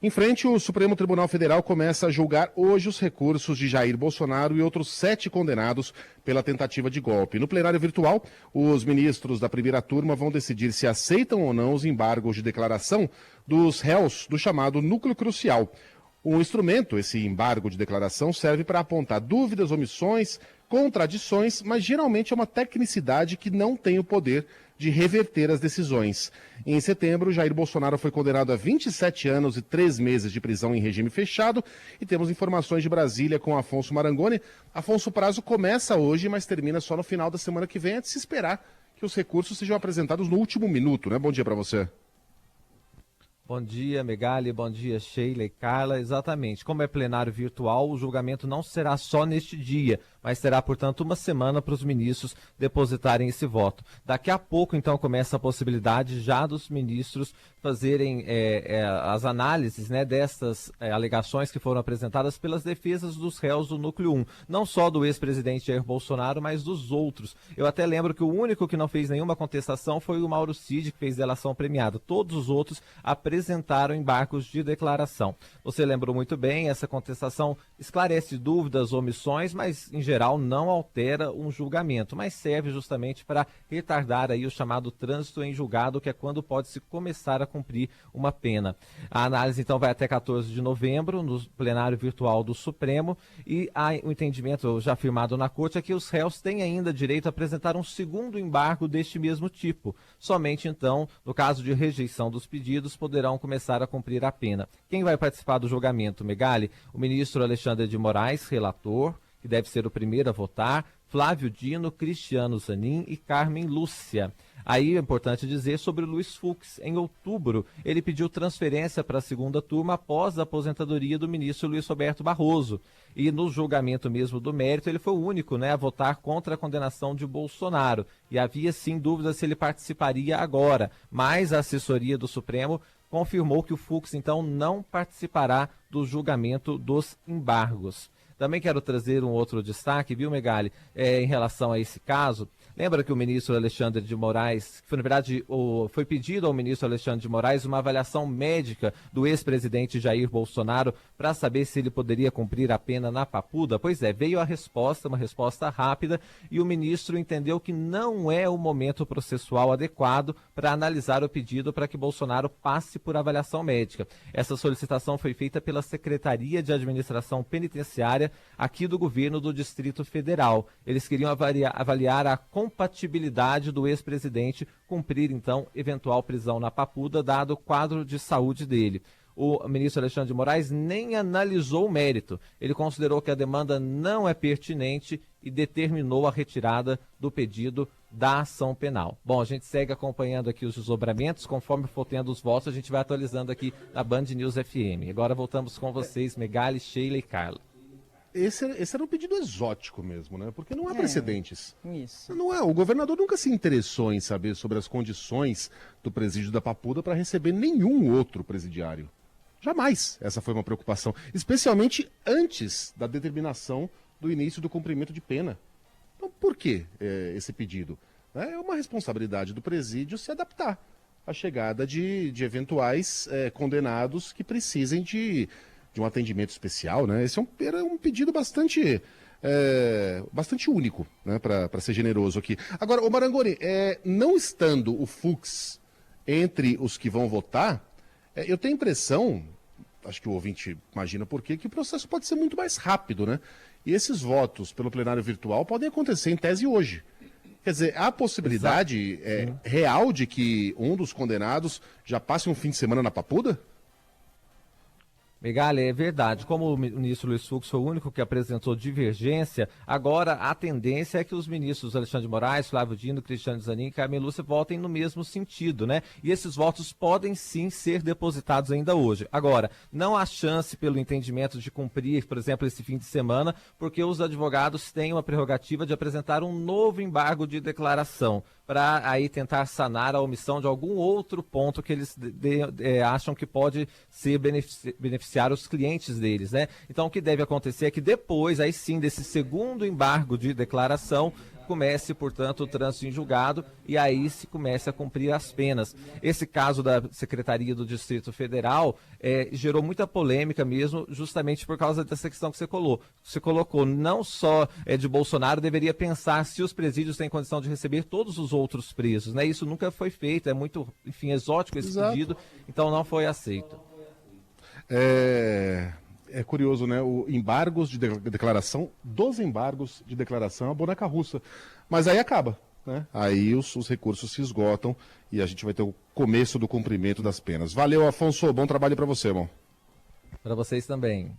Em frente, o Supremo Tribunal Federal começa a julgar hoje os recursos de Jair Bolsonaro e outros 7 condenados pela tentativa de golpe. No plenário virtual, os ministros da primeira turma vão decidir se aceitam ou não os embargos de declaração dos réus do chamado núcleo crucial. O instrumento, esse embargo de declaração, serve para apontar dúvidas, omissões, contradições, mas geralmente é uma tecnicidade que não tem o poder de reverter as decisões. Em setembro, Jair Bolsonaro foi condenado a 27 anos e 3 meses de prisão em regime fechado e temos informações de Brasília com Afonso Marangoni. Afonso, o prazo começa hoje, mas termina só no final da semana que vem, é de se esperar que os recursos sejam apresentados no último minuto, né? Bom dia para você. Bom dia, Megali, bom dia, Sheila e Carla. Exatamente, como é plenário virtual, o julgamento não será só neste dia, mas terá, portanto, uma semana para os ministros depositarem esse voto. Daqui a pouco, então, começa a possibilidade já dos ministros fazerem as análises, né, destas alegações que foram apresentadas pelas defesas dos réus do Núcleo 1. Não só do ex-presidente Jair Bolsonaro, mas dos outros. Eu até lembro que o único que não fez nenhuma contestação foi o Mauro Cid, que fez delação premiada. Todos os outros apresentaram embargos de declaração. Você lembrou muito bem, essa contestação esclarece dúvidas, omissões, mas, em geral, não altera um julgamento, mas serve justamente para retardar aí o chamado trânsito em julgado, que é quando pode-se começar a cumprir uma pena. A análise, então, vai até 14 de novembro, no plenário virtual do Supremo, e o entendimento já firmado na Corte é que os réus têm ainda direito a apresentar um segundo embargo deste mesmo tipo. Somente, então, no caso de rejeição dos pedidos, poderão começar a cumprir a pena. Quem vai participar do julgamento, Megali? O ministro Alexandre de Moraes, relator, que deve ser o primeiro a votar, Flávio Dino, Cristiano Zanin e Carmen Lúcia. Aí é importante dizer sobre o Luiz Fux. Em outubro, ele pediu transferência para a segunda turma após a aposentadoria do ministro Luiz Roberto Barroso. E no julgamento mesmo do mérito, ele foi o único, né, a votar contra a condenação de Bolsonaro. E havia sim dúvidas se ele participaria agora, mas a assessoria do Supremo confirmou que o Fux, então, não participará do julgamento dos embargos. Também quero trazer um outro destaque, viu, Megali, em relação a esse caso. Lembra que o ministro Alexandre de Moraes, na verdade, foi pedido ao ministro Alexandre de Moraes uma avaliação médica do ex-presidente Jair Bolsonaro para saber se ele poderia cumprir a pena na Papuda? Pois é, veio a resposta, uma resposta rápida, e o ministro entendeu que não é o momento processual adequado para analisar o pedido para que Bolsonaro passe por avaliação médica. Essa solicitação foi feita pela Secretaria de Administração Penitenciária aqui do governo do Distrito Federal. Eles queriam avaliar a compatibilidade do ex-presidente cumprir, então, eventual prisão na Papuda, dado o quadro de saúde dele. O ministro Alexandre de Moraes nem analisou o mérito. Ele considerou que a demanda não é pertinente e determinou a retirada do pedido da ação penal. Bom, a gente segue acompanhando aqui os desdobramentos. Conforme for tendo os votos, a gente vai atualizando aqui na Band News FM. Agora voltamos com vocês, Megali, Sheila e Carla. Esse era um pedido exótico mesmo, né? Porque não há precedentes. Isso. Não é, o governador nunca se interessou em saber sobre as condições do presídio da Papuda para receber nenhum outro presidiário. Jamais essa foi uma preocupação, especialmente antes da determinação do início do cumprimento de pena. Então, por que esse pedido? É uma responsabilidade do presídio se adaptar à chegada de eventuais condenados que precisem de um atendimento especial, né? Esse era um pedido bastante único, né? Para ser generoso aqui. Agora, ô Marangoni, não estando o Fux entre os que vão votar, eu tenho a impressão, acho que o ouvinte imagina por quê, que o processo pode ser muito mais rápido, né? E esses votos pelo plenário virtual podem acontecer em tese hoje. Quer dizer, há a possibilidade real de que um dos condenados já passe um fim de semana na Papuda? Megali, é verdade. Como o ministro Luiz Fux foi o único que apresentou divergência, agora a tendência é que os ministros Alexandre de Moraes, Flávio Dino, Cristiano Zanin e Carmen Lúcia votem no mesmo sentido, né? E esses votos podem sim ser depositados ainda hoje. Agora, não há chance pelo entendimento de cumprir, por exemplo, esse fim de semana, porque os advogados têm uma prerrogativa de apresentar um novo embargo de declaração, para aí tentar sanar a omissão de algum outro ponto que eles acham que pode ser beneficiar os clientes deles, né? Então o que deve acontecer é que depois, aí sim, desse segundo embargo de declaração, comece, portanto, o trânsito em julgado e aí se comece a cumprir as penas. Esse caso da Secretaria do Distrito Federal gerou muita polêmica mesmo, justamente por causa dessa questão que você colocou. Não só de Bolsonaro, deveria pensar se os presídios têm condição de receber todos os outros presos, né? Isso nunca foi feito, é muito, enfim, exótico esse pedido, então não foi aceito. É curioso, né? O embargos de declaração, 12 embargos de declaração, a boneca russa. Mas aí acaba, né? Aí os recursos se esgotam e a gente vai ter o começo do cumprimento das penas. Valeu, Afonso. Bom trabalho para você, irmão. Para vocês também.